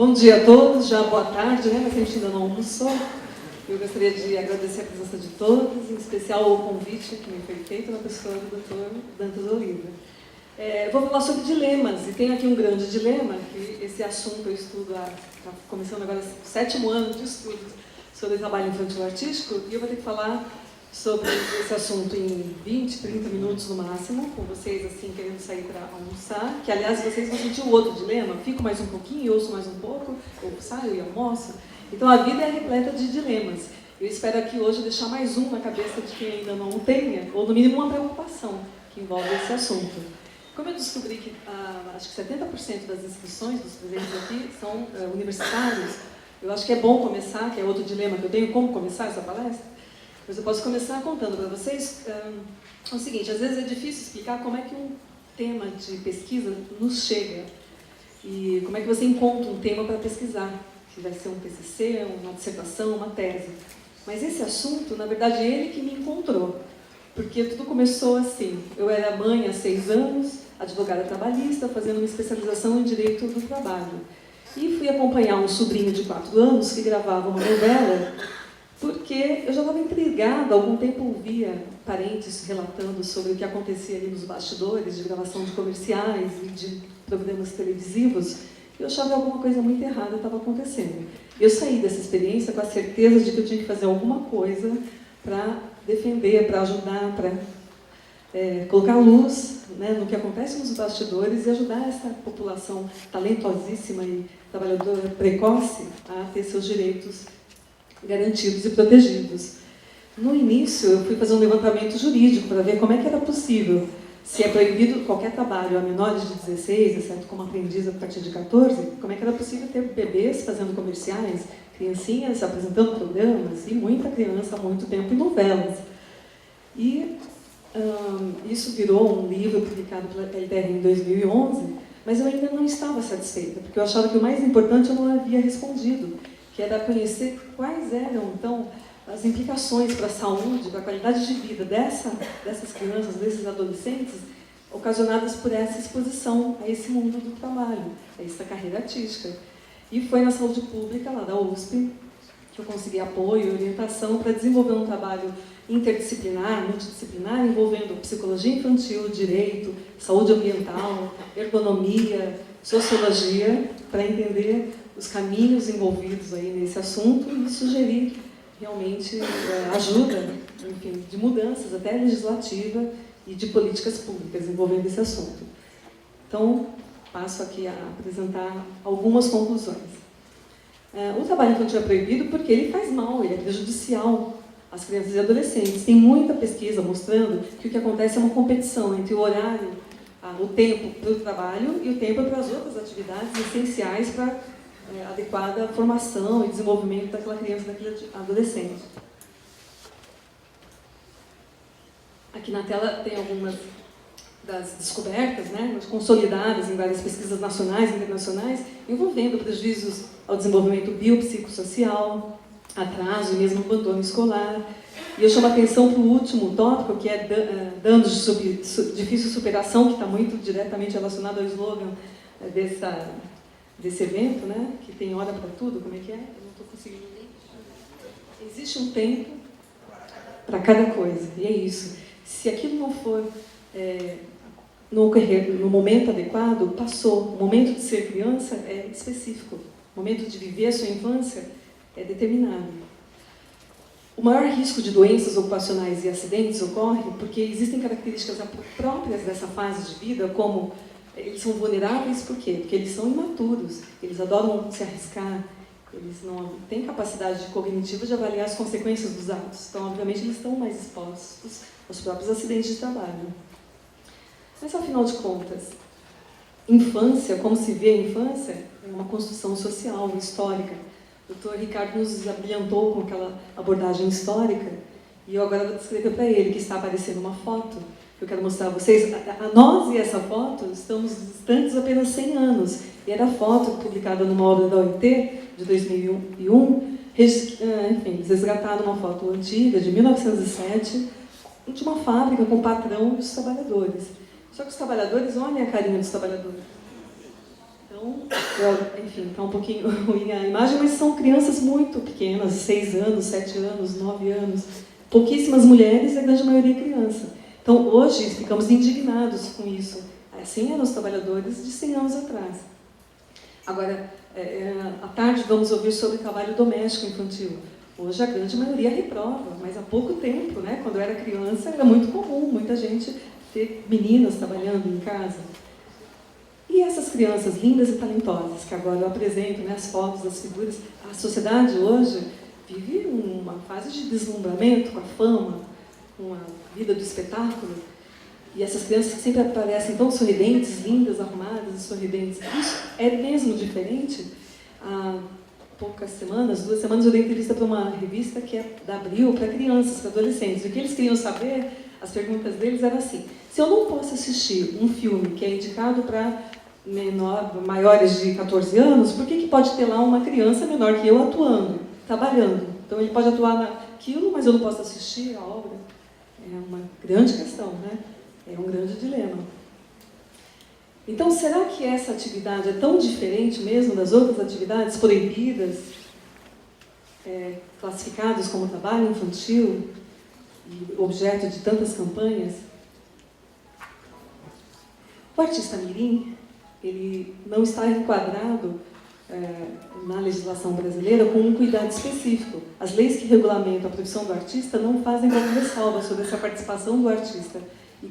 Bom dia a todos, já boa tarde, né? Mas a gente ainda não almoçou. Eu gostaria de agradecer a presença de todos, em especial o convite que me foi feito na pessoa do Dr. Dantas Oliva. Vou falar sobre dilemas, e tem aqui um grande dilema, que esse assunto eu estudo está começando agora o 7º ano de estudo sobre trabalho infantil artístico, e eu vou ter que falar sobre esse assunto em 20, 30 minutos no máximo, com vocês assim querendo sair para almoçar, que aliás vocês vão sentir o outro dilema, fico mais um pouquinho, ouço mais um pouco, ou saio e almoço. Então a vida é repleta de dilemas. Eu espero aqui hoje deixar mais um na cabeça de quem ainda não tenha, ou no mínimo uma preocupação que envolve esse assunto. Como eu descobri que acho que 70% das inscrições dos presentes aqui são universitários, eu acho que é bom começar, que é outro dilema que eu tenho, como começar essa palestra. Mas eu posso começar contando para vocês o seguinte: às vezes é difícil explicar como é que um tema de pesquisa nos chega e como é que você encontra um tema para pesquisar, se vai ser um TCC, uma dissertação, uma tese. Mas esse assunto, na verdade, é ele que me encontrou, porque tudo começou assim. Eu era mãe há 6 anos, advogada trabalhista, fazendo uma especialização em Direito do Trabalho. E fui acompanhar um sobrinho de 4 anos que gravava uma novela, porque eu já estava intrigada, há algum tempo ouvia parentes relatando sobre o que acontecia ali nos bastidores de gravação de comerciais e de programas televisivos, e eu achava que alguma coisa muito errada estava acontecendo. Eu saí dessa experiência com a certeza de que eu tinha que fazer alguma coisa para defender, para ajudar, para colocar luz, né, no que acontece nos bastidores e ajudar essa população talentosíssima e trabalhadora precoce a ter seus direitos garantidos e protegidos. No início, eu fui fazer um levantamento jurídico para ver como é que era possível, se é proibido qualquer trabalho a menores de 16, exceto como aprendiz a partir de 14, como é que era possível ter bebês fazendo comerciais, criancinhas apresentando programas, e muita criança há muito tempo em novelas. E isso virou um livro publicado pela LTR em 2011, mas eu ainda não estava satisfeita, porque eu achava que o mais importante eu não havia respondido, que era conhecer quais eram, então, as implicações para a saúde, para a qualidade de vida dessas crianças, desses adolescentes, ocasionadas por essa exposição a esse mundo do trabalho, a essa carreira artística. E foi na saúde pública, lá da USP, que eu consegui apoio e orientação para desenvolver um trabalho interdisciplinar, multidisciplinar, envolvendo psicologia infantil, direito, saúde ambiental, ergonomia, sociologia, para entender os caminhos envolvidos aí nesse assunto e sugerir realmente ajuda, enfim, de mudanças até legislativa e de políticas públicas envolvendo esse assunto. Então, passo aqui a apresentar algumas conclusões. O trabalho infantil é proibido porque ele faz mal, ele é prejudicial às crianças e adolescentes. Tem muita pesquisa mostrando que o que acontece é uma competição entre o horário, o tempo para o trabalho e o tempo para as outras atividades essenciais para adequada formação e desenvolvimento daquela criança, daquele adolescente. Aqui na tela tem algumas das descobertas, né, consolidadas em várias pesquisas nacionais e internacionais, envolvendo prejuízos ao desenvolvimento biopsicossocial, atraso e mesmo abandono escolar. E eu chamo a atenção para o último tópico, que é danos de difícil superação, que está muito diretamente relacionado ao slogan desse evento, né? Que tem hora para tudo, como é que é? Eu não estou conseguindo ler. Existe um tempo para cada coisa, e é isso. Se aquilo não for não ocorrer no momento adequado, passou. O momento de ser criança é específico. O momento de viver a sua infância é determinado. O maior risco de doenças ocupacionais e acidentes ocorre porque existem características próprias dessa fase de vida, como eles são vulneráveis, por quê? Porque eles são imaturos, eles adoram se arriscar, eles não têm capacidade cognitiva de avaliar as consequências dos atos. Então, obviamente, eles estão mais expostos aos próprios acidentes de trabalho. Mas, afinal de contas, infância, como se vê a infância, é uma construção social, histórica. O Dr. Ricardo nos abrilhantou com aquela abordagem histórica, e eu agora vou descrever para ele, que está aparecendo uma foto, que eu quero mostrar a vocês. Nós e essa foto estamos distantes apenas 100 anos. E era a foto publicada numa obra da OIT, de 2001. Enfim, eles resgataram uma foto antiga, de 1907, de uma fábrica com o patrão e os trabalhadores. Só que os trabalhadores, olhem a carinha dos trabalhadores. Então, Então, enfim, está um pouquinho ruim a imagem, mas são crianças muito pequenas, 6 anos, 7 anos, 9 anos. Pouquíssimas mulheres e a grande maioria criança. Então, hoje, ficamos indignados com isso. Assim eram os trabalhadores de 100 anos atrás. Agora, à tarde vamos ouvir sobre trabalho doméstico infantil. Hoje a grande maioria reprova, mas há pouco tempo, né, quando eu era criança, era muito comum, muita gente ter meninas trabalhando em casa. E essas crianças lindas e talentosas, que agora eu apresento, né, as fotos, as figuras, a sociedade hoje vive uma fase de deslumbramento com a fama, com a vida do espetáculo. E essas crianças que sempre aparecem tão sorridentes, lindas, arrumadas e sorridentes. Isso é mesmo diferente. Há poucas semanas, 2 semanas, eu dei entrevista para uma revista que é da Abril, para crianças, para adolescentes. O que eles queriam saber, as perguntas deles eram assim: se eu não posso assistir um filme que é indicado para maiores de 14 anos, por que pode ter lá uma criança menor que eu atuando, trabalhando? Então ele pode atuar naquilo, mas eu não posso assistir a obra. É uma grande questão, né? É um grande dilema. Então, será que essa atividade é tão diferente mesmo das outras atividades proibidas, classificadas como trabalho infantil e objeto de tantas campanhas? O artista mirim, ele não está enquadrado na legislação brasileira com um cuidado específico. As leis que regulamentam a profissão do artista não fazem qualquer ressalva sobre essa participação do artista de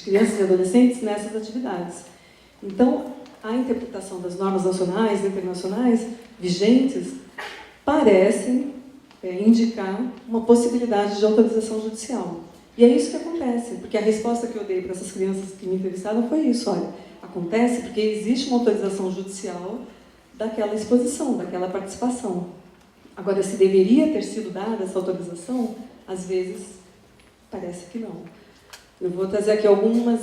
crianças e adolescentes nessas atividades. Então, a interpretação das normas nacionais e internacionais vigentes parecem indicar uma possibilidade de autorização judicial. E é isso que acontece, porque a resposta que eu dei para essas crianças que me entrevistaram foi isso: olha, acontece porque existe uma autorização judicial daquela exposição, daquela participação. Agora, se deveria ter sido dada essa autorização, às vezes parece que não. Eu vou trazer aqui algumas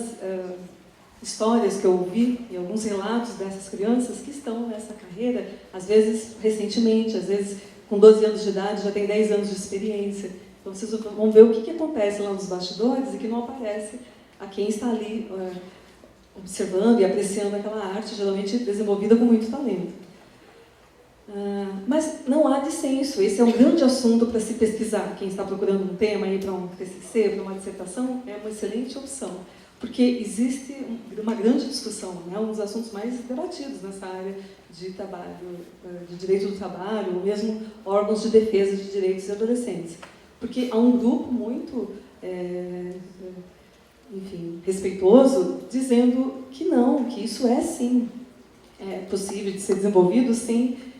histórias que eu ouvi e alguns relatos dessas crianças que estão nessa carreira, às vezes recentemente, às vezes com 12 anos de idade, já tem 10 anos de experiência. Então vocês vão ver o que acontece lá nos bastidores e que não aparece a quem está ali observando e apreciando aquela arte, geralmente desenvolvida com muito talento. Mas não há dissenso. Esse é um grande assunto para se pesquisar. Quem está procurando um tema aí para um TCC, para uma dissertação, é uma excelente opção, porque existe uma grande discussão, né? Um dos assuntos mais debatidos nessa área de trabalho, de direito do trabalho, ou mesmo órgãos de defesa de direitos de adolescentes, porque há um grupo muito respeitoso, dizendo que não, que isso é sim possível de ser desenvolvido sem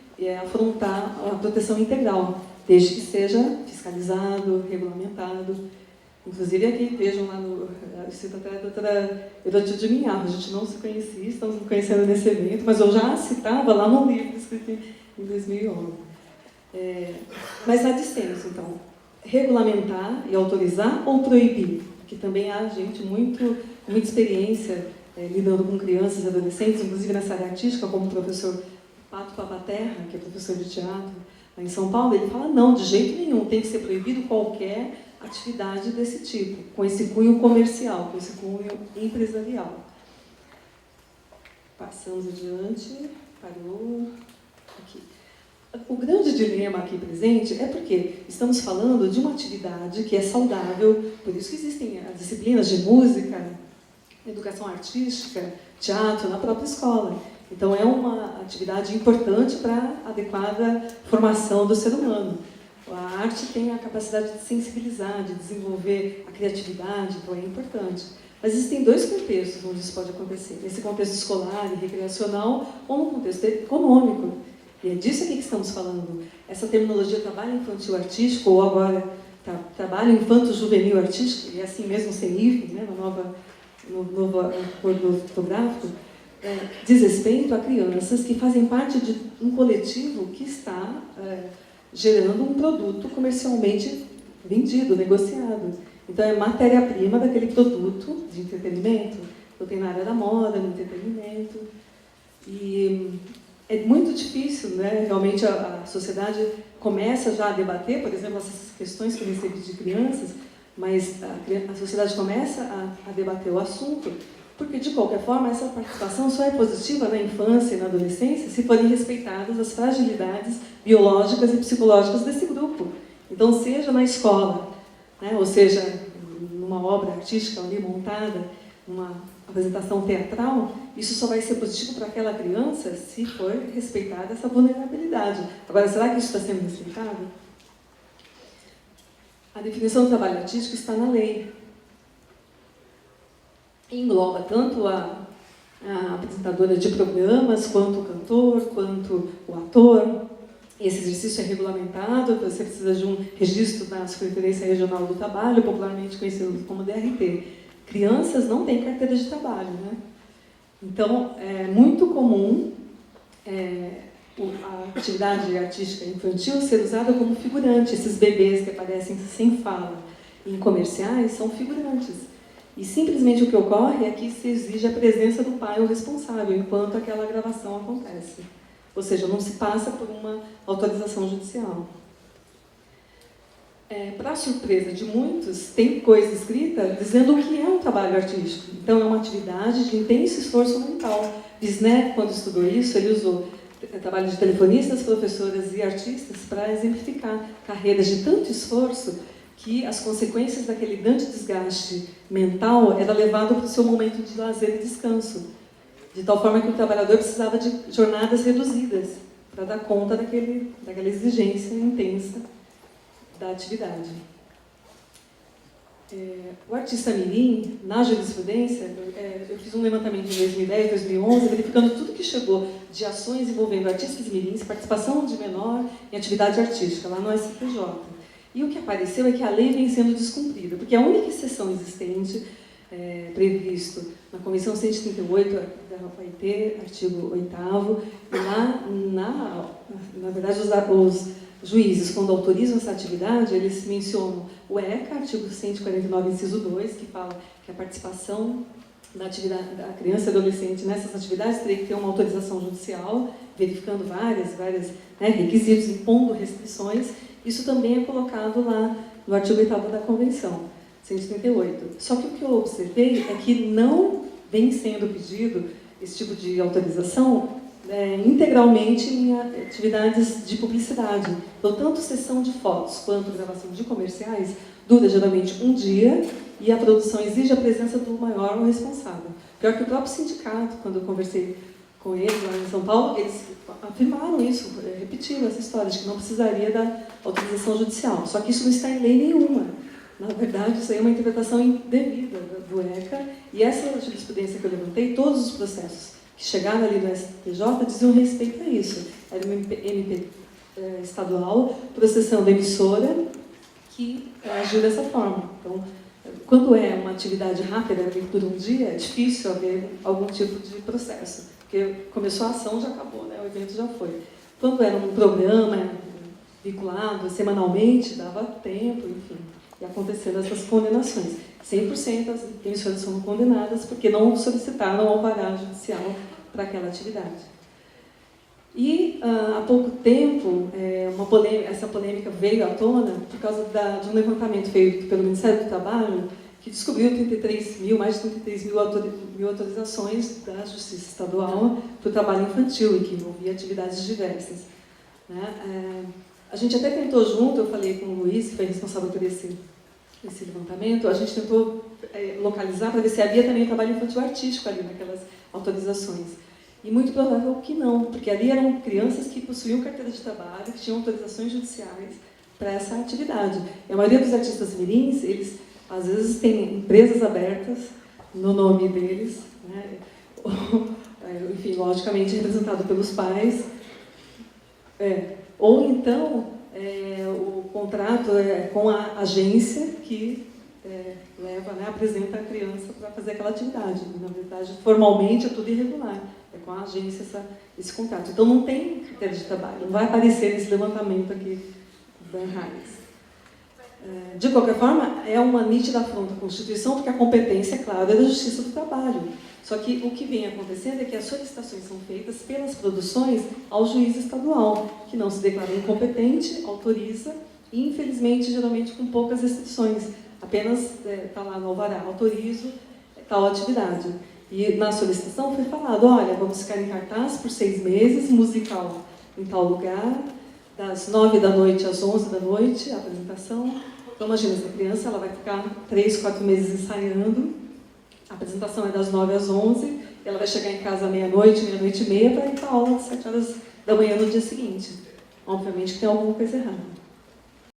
afrontar a proteção integral, desde que seja fiscalizado, regulamentado. Inclusive aqui, vejam lá no... Eu cito até a doutora Erotilde Minharro, a gente não se conhecia, estamos nos conhecendo nesse evento, mas eu já citava lá no livro escrito em 2011. Mas há dissenso, então. Regulamentar e autorizar ou proibir? Porque também há gente com muita experiência lidando com crianças e adolescentes, inclusive nessa área artística, como o professor Pato Papaterra, que é professor de teatro lá em São Paulo. Ele fala: não, de jeito nenhum, tem que ser proibido qualquer atividade desse tipo, com esse cunho comercial, com esse cunho empresarial. Passamos adiante, parou aqui. O grande dilema aqui presente é porque estamos falando de uma atividade que é saudável, por isso que existem as disciplinas de música, educação artística, teatro na própria escola. Então é uma atividade importante para a adequada formação do ser humano. A arte tem a capacidade de sensibilizar, de desenvolver a criatividade, então é importante. Mas existem 2 contextos onde isso pode acontecer: nesse contexto escolar e recreacional, ou no contexto econômico. E é disso aqui que estamos falando. Essa terminologia trabalho infantil artístico, ou agora trabalho infanto-juvenil artístico, e assim mesmo sem hífen, né, no novo acordo ortográfico, diz respeito a crianças que fazem parte de um coletivo que está gerando um produto comercialmente vendido, negociado. Então, é matéria-prima daquele produto de entretenimento. Eu tenho na área da moda, no entretenimento. E é muito difícil, né? Realmente, a sociedade começa já a debater, por exemplo, essas questões que eu recebi de crianças, mas a sociedade começa a debater o assunto Porque, de qualquer forma, essa participação só é positiva na infância e na adolescência se forem respeitadas as fragilidades biológicas e psicológicas desse grupo. Então, seja na escola, né, ou seja, numa obra artística ali montada, numa apresentação teatral, isso só vai ser positivo para aquela criança se for respeitada essa vulnerabilidade. Agora, será que isso está sendo respeitado? A definição do trabalho artístico está na lei. Engloba tanto a apresentadora de programas, quanto o cantor, quanto o ator. Esse exercício é regulamentado, você precisa de um registro da Superintendência Regional do Trabalho, popularmente conhecido como DRT. Crianças não têm carteira de trabalho, né? Então, é muito comum a atividade artística infantil ser usada como figurante. Esses bebês que aparecem sem fala em comerciais são figurantes. E simplesmente o que ocorre é que se exige a presença do pai ou responsável enquanto aquela gravação acontece. Ou seja, não se passa por uma autorização judicial. Para surpresa de muitos, tem coisa escrita dizendo o que é um trabalho artístico. Então, é uma atividade de intenso esforço mental. Wisner, quando estudou isso, ele usou trabalho de telefonistas, professoras e artistas para exemplificar carreiras de tanto esforço que as consequências daquele grande desgaste mental era levado para o seu momento de lazer e descanso. De tal forma que o trabalhador precisava de jornadas reduzidas para dar conta daquela exigência intensa da atividade. O artista mirim, na jurisprudência, eu fiz um levantamento em 2010, 2011, verificando tudo que chegou de ações envolvendo artistas mirins, participação de menor em atividade artística, lá no STJ. E o que apareceu é que a lei vem sendo descumprida, porque a única exceção existente, previsto na Convenção 138 da OIT, artigo 8º, e lá, na verdade, os juízes, quando autorizam essa atividade, eles mencionam o ECA, artigo 149, inciso 2, que fala que a participação da criança e adolescente nessas atividades teria que ter uma autorização judicial, verificando vários requisitos, impondo restrições. Isso também é colocado lá no artigo 8º da Convenção 138. Só que o que eu observei é que não vem sendo pedido esse tipo de autorização integralmente em atividades de publicidade. Então, tanto sessão de fotos quanto gravação de comerciais dura geralmente um dia e a produção exige a presença do maior ou responsável. Pior que o próprio sindicato, quando eu conversei com eles lá em São Paulo, eles afirmaram isso, repetiram essa história de que não precisaria da autorização judicial. Só que isso não está em lei nenhuma. Na verdade, isso aí é uma interpretação indevida do ECA, e essa jurisprudência que eu levantei, todos os processos que chegaram ali no STJ diziam respeito a isso. Era uma MP estadual processando a emissora que agiu dessa forma. Então, quando é uma atividade rápida, que dura um dia, é difícil haver algum tipo de processo, porque começou a ação, já acabou, né? O evento já foi. Quando era um programa vinculado semanalmente, dava tempo, enfim, e aconteceram essas condenações. 100% das emissoras foram condenadas porque não solicitaram alvará judicial para aquela atividade. E, há pouco tempo, essa polêmica veio à tona por causa de um levantamento feito pelo Ministério do Trabalho, que descobriu mais de 33 mil autorizações da Justiça Estadual para o trabalho infantil, e que envolvia atividades diversas. A gente até tentou junto, eu falei com o Luiz, que foi responsável por esse levantamento, a gente tentou localizar para ver se havia também trabalho infantil artístico ali naquelas autorizações. E muito provável que não, porque ali eram crianças que possuíam carteira de trabalho, que tinham autorizações judiciais para essa atividade. E a maioria dos artistas mirins, eles às vezes têm empresas abertas no nome deles, né? Enfim, logicamente representado pelos pais, ou então o contrato é com a agência que apresenta a criança para fazer aquela atividade. Na verdade, formalmente é tudo irregular, é com a agência esse contrato. Então não tem critério de trabalho, não vai aparecer esse levantamento aqui da Reis. De qualquer forma, é uma nítida afronta à Constituição, porque a competência, claro, é da Justiça do Trabalho. Só que o que vem acontecendo é que as solicitações são feitas pelas produções ao juiz estadual, que não se declara incompetente, autoriza, e infelizmente, geralmente com poucas restrições. Apenas está lá no alvará, autorizo tal atividade. E na solicitação foi falado, olha, vamos ficar em cartaz por 6 meses, musical em tal lugar, das 9 da noite às 11 da noite, a apresentação. Então, imagina, essa criança ela vai ficar 3, 4 meses ensaiando, a apresentação é das 9 às 11, ela vai chegar em casa meia-noite, meia-noite e meia, para ir para a aula às 7 horas da manhã no dia seguinte. Obviamente que tem alguma coisa errada.